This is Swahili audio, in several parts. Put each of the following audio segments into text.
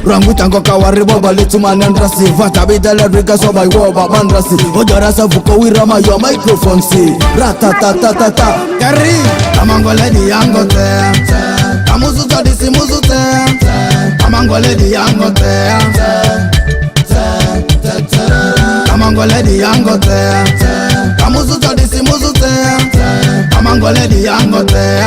Rangu tango kawari boba lituma nandrasi Vata bidala rika soba iwoba bandrasi Ojarasa vuko wirama yo microphone si Ratatatatata Kari Kamango lady yango te Kamuzu todisi muzu te Kamango lady yango te Kamango lady yango te Kamuzu todisi muzu te Kamango lady yango te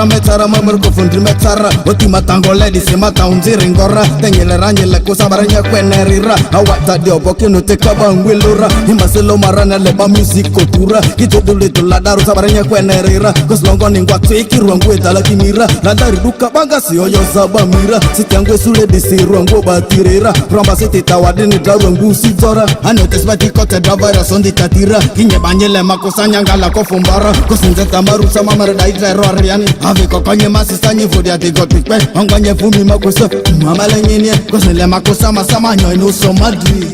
Metara mamerko fundri metara Oti matango ledi se mata unziri ngora Tengele ranyele kusabaranya kwene rira Awata diobo kino tekaba ngwilura Himasilo marana leba music kotura Kituduli tuladaru sabaranya kwene rira Koslongo ningwa tuikiru ngwe dala kimira Landari duka banga si oyo zaba mira Sitiangwe sule disiru ngwe batirira Ramba siti tawadini daru ngu sizora Anotes bati kote davara sondi tatira Kinye banyele makosanya ngala kofumbara Kosinzeta maru sama marada idrero ariani Aviko konye masista nyivudia tigo pikpe Ongonye fumi makuso Mamale nyenye Kosnile makusa masama nyo inu somadri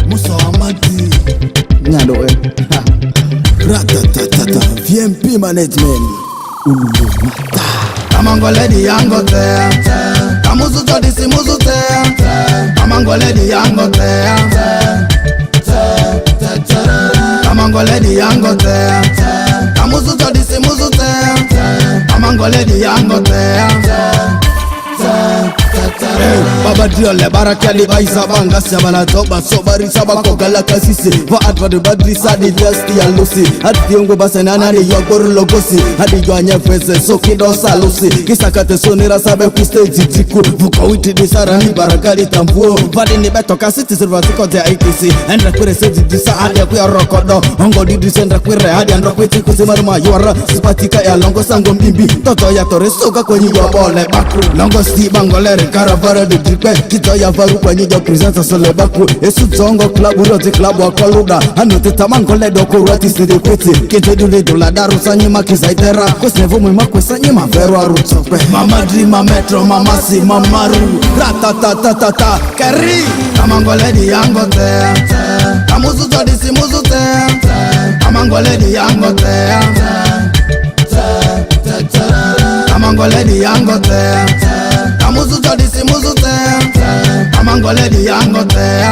Muso amadri Nyado Ratatatata VMP management Ululu mata Kamango lady yango te Kamuzu todisi muzu te Kamango lady yango te Kamango lady yango te Kamuzu todisi muzu te Kamango lady yango te Baba diole barakali baisa banga sabana toba sobari sabako galaka sisi va adva de badri sadi just ya lusi adi ngo basana na yogor logosi adi joanya fese sokido salusi kisakate sonira sabe ku stage tiku vuko witi disara ni barakali tambuo vadi ni beto kasiti silva tikote ITC endra kwere sedi disa adi ku ya rokodo ongo di disendra kwere adi andro kweti kusimaruma yora sipatika ya longo sango mbimbi toto ya toresoka kwenye yobole baku longo sti bangolere Karavara de dripe, kita ya varu kwa nyiga presenta sole baku Esu zongo klabu rote klabu wa koluda Anote tamango ledo kurati side kweti Kete dule dola daru sanyi maki zaitera Kosnevo mwima kwe sanyi maveru arutope Mamadri, mametro, mamasi, mamaru Ratatatatata, kari Kamango ledi yango te Kamuzu todisi muzu te Kamango ledi yango te Kamango ledi yango te Kamuzu todisi muzu te Kamango ledi yango te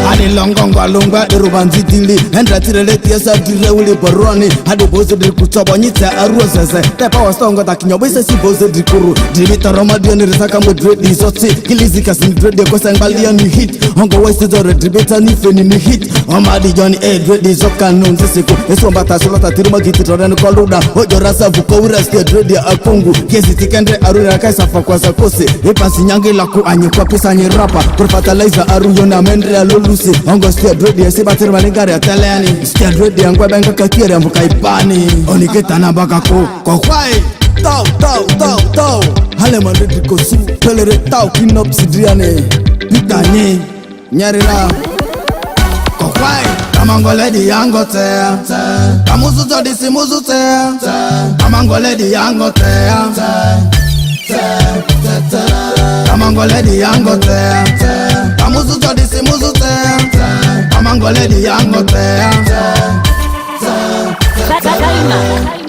Hadi longongo alunga irubanzi dili Hendra tirele tiesa dire uli boroni Hadi bozo dili kutobo nyite aruo zeze Tepa wastongo ta kinyobo se si bozo dili kuru Dilita roma diyo nirisaka mo dread izoti Kilizi kasi ni dread yako sengbalia ni hit Hongo wesi zore dribita ni feni ni hit Omadi joni dread izoka nunzi siku Esu mbata solota tiruma giti toreni koluda Ojo rasa vuko uresti dread ya akungu Kesi tikendre aruna kaisa fakwa za kosi Ipasi nyangi laku anye kwa pisa nye rapa Perfatalizer aru yona mendre ya lulusi Ongo stia dread ya sibatiri malingari ya teleni Stia dread ya ngwe benga kakiri ya mbuka ipani Onikita na baka ko kwai Tau Hale mandidi kosu Pelere tau kinop sidriane Pitani Nyarira Ko kwai Kamango ledi yango te Kamuzu todisi muzu te Kamango ledi yango te Kamango ledi yango te Kamuzu todisi muzu te Kamango ledi yango te Kaima